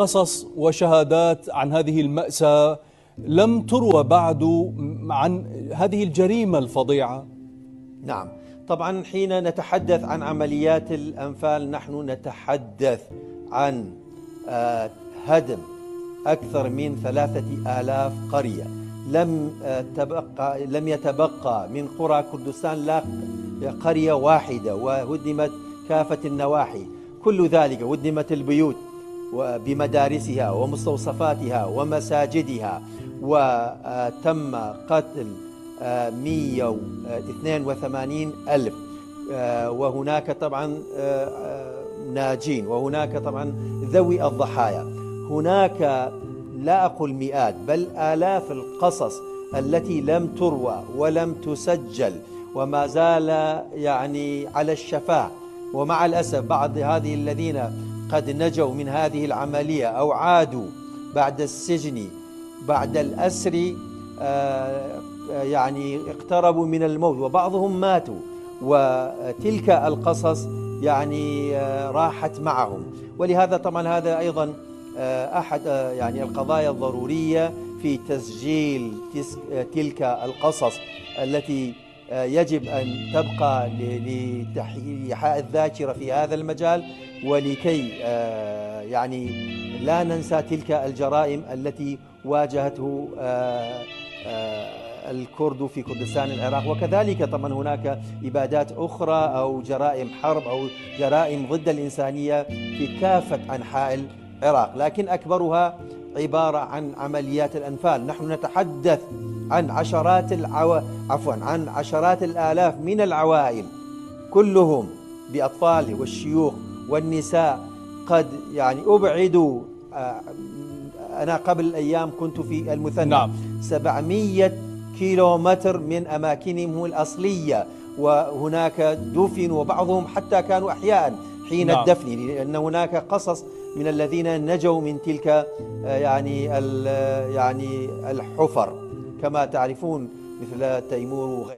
قصص وشهادات عن هذه المأساة لم تروى بعد عن هذه الجريمة الفظيعة. نعم، طبعا حين نتحدث عن عمليات الأنفال نحن نتحدث عن هدم أكثر من 3000 قرية. لم يتبقى من قرى كردستان لا قرية واحدة، وهدمت كافة النواحي. كل ذلك هدمت البيوت بمدارسها ومستوصفاتها ومساجدها، وتم قتل 182 ألف، وهناك طبعا ناجين، وهناك طبعا ذوي الضحايا. هناك لا أقول مئات بل آلاف القصص التي لم تروى ولم تسجل وما زال يعني على الشفاه. ومع الأسف بعض هذه الذين قد نجوا من هذه العملية أو عادوا بعد السجن بعد الأسر يعني اقتربوا من الموت، وبعضهم ماتوا، وتلك القصص يعني راحت معهم. ولهذا طبعا هذا أيضا أحد يعني القضايا الضرورية في تسجيل تلك القصص التي يجب أن تبقى لإحياء الذاكرة في هذا المجال، ولكي يعني لا ننسى تلك الجرائم التي واجهته الكرد في كردستان العراق. وكذلك طبعا هناك إبادات أخرى أو جرائم حرب أو جرائم ضد الإنسانية في كافة أنحاء العراق، لكن أكبرها عبارة عن عمليات الأنفال. نحن نتحدث عن عن عشرات الآلاف من العوائل، كلهم بأطفاله والشيوخ والنساء قد يعني أبعدوا. أنا قبل أيام كنت في المثنى. نعم. 700 كيلومتر من أماكنهم الأصلية، وهناك دفنوا، وبعضهم حتى كانوا أحياء حين نعم. الدفن، لأن هناك قصص من الذين نجوا من تلك يعني الحفر كما تعرفون مثل تيمور